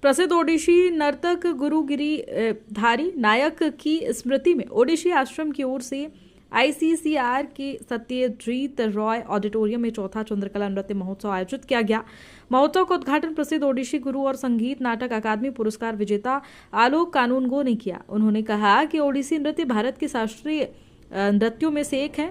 प्रसिद्ध ओडिशी नर्तक गुरु गिरिधारी नायक की स्मृति में ओडिशी आश्रम की ओर से आईसीसीआर के सत्यजीत रॉय ऑडिटोरियम में चौथा चंद्रकला नृत्य महोत्सव आयोजित किया गया। महोत्सव का उद्घाटन प्रसिद्ध ओडिशी गुरु और संगीत नाटक अकादमी पुरस्कार विजेता आलोक कानूनगो ने किया। उन्होंने कहा कि ओडिसी नृत्य भारत के शास्त्रीय नृत्यों में से एक है।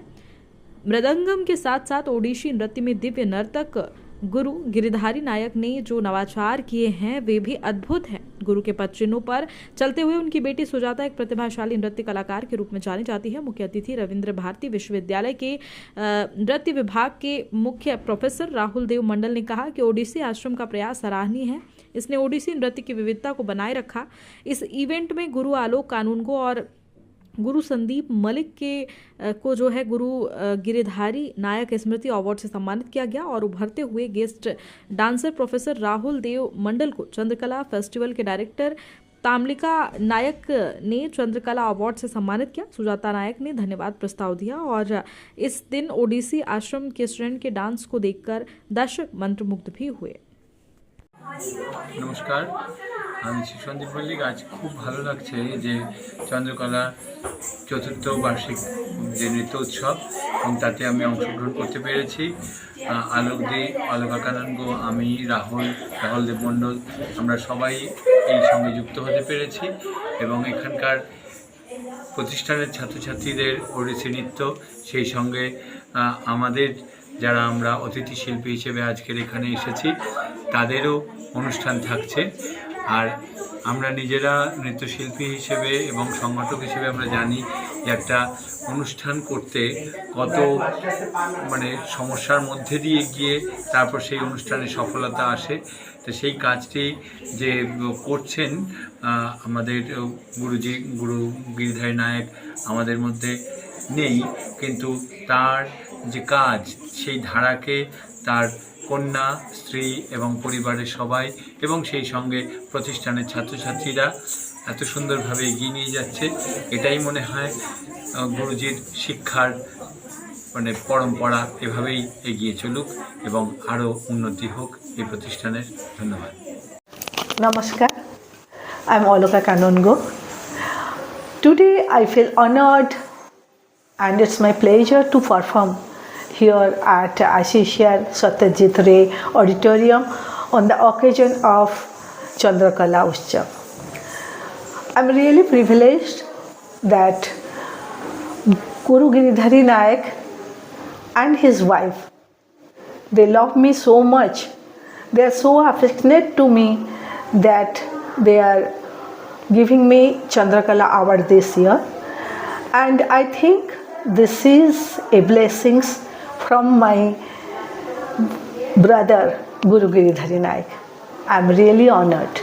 मृदंगम के साथ साथ ओडिशी नृत्य में दिव्य नर्तक गुरु गिरिधारी नायक ने जो नवाचार किए हैं वे भी अद्भुत हैं। गुरु के पद चिन्हों पर चलते हुए उनकी बेटी सुजाता एक प्रतिभाशाली नृत्य कलाकार के रूप में जानी जाती है। मुख्य अतिथि रविंद्र भारती विश्वविद्यालय के नृत्य विभाग के मुख्य प्रोफेसर राहुल देव मंडल ने कहा कि ओडिसी आश्रम का प्रयास सराहनीय है। इसने ओडिसी नृत्य की विविधता को बनाए रखा। इस इवेंट में गुरु आलोक कानूनगो और गुरु संदीप मलिक को जो है गुरु गिरिधारी नायक स्मृति अवार्ड से सम्मानित किया गया और उभरते हुए guest dancer professor Rahul Dev मंडल को चंद्रकला फेस्टिवल के डायरेक्टर तामलिका नायक ने चंद्रकला अवार्ड से सम्मानित किया। सुजाता नायक ने धन्यवाद प्रस्ताव दिया और इस दिन ओडिसी आश्रम के स्टूडेंट के डांस को देखकर दर्शक मंत्रमुग्ध भी हुए। नमस्कार, আমি সন্দীপ মল্লিক। আজ খুব ভালো লাগছে যে চন্দ্রকলা চতুর্থ বার্ষিক যে নৃত্য উৎসব এবং তাতে আমি অংশগ্রহণ করতে পেরেছি। আলোক কানূনগো, আমি রাহুল দেব মণ্ডল, আমরা সবাই এই সঙ্গে যুক্ত হতে পেরেছি এবং এখানকার প্রতিষ্ঠানের ছাত্রছাত্রীদের ওড়িশি নৃত্য, সেই সঙ্গে আমাদের যারা আমরা অতিথি শিল্পী হিসেবে আজকের এখানে এসেছি তাদেরও অনুষ্ঠান থাকছে। আর আমরা নিজেরা নৃত্যশিল্পী হিসেবে এবং সংগঠক হিসেবে আমরা জানি যে একটা অনুষ্ঠান করতে কত সমস্যার মধ্যে দিয়ে গিয়ে তারপর সেই অনুষ্ঠানে সফলতা আসে। তো সেই কাজটি যে করছেন আমাদের গুরু গিরিধারী নায়ক আমাদের মধ্যে নেই, কিন্তু তার যে কাজ সেই ধারাকে তার কন্যা, স্ত্রী এবং পরিবারের সবাই এবং সেই সঙ্গে প্রতিষ্ঠানের ছাত্রছাত্রীরা এত সুন্দরভাবে এগিয়ে নিয়ে যাচ্ছে। এটাই মনে হয় গুরুজির শিক্ষার পরম্পরা এভাবেই এগিয়ে চলুক এবং আরও উন্নতি হোক এই প্রতিষ্ঠানের। ধন্যবাদ। নমস্কার, I am Aloka Kanungo. Today I feel honored and it's my pleasure to perform here at ICCR Satyajit Ray Auditorium on the occasion of Chandrakala Utsav. I'm really privileged that Guru Giridhari Nayak and his wife, they love me so much. They are so affectionate to me that they are giving me Chandrakala Award this year, and I think this is a blessings from my brother Guru Giridhari Nayak. I am really honored.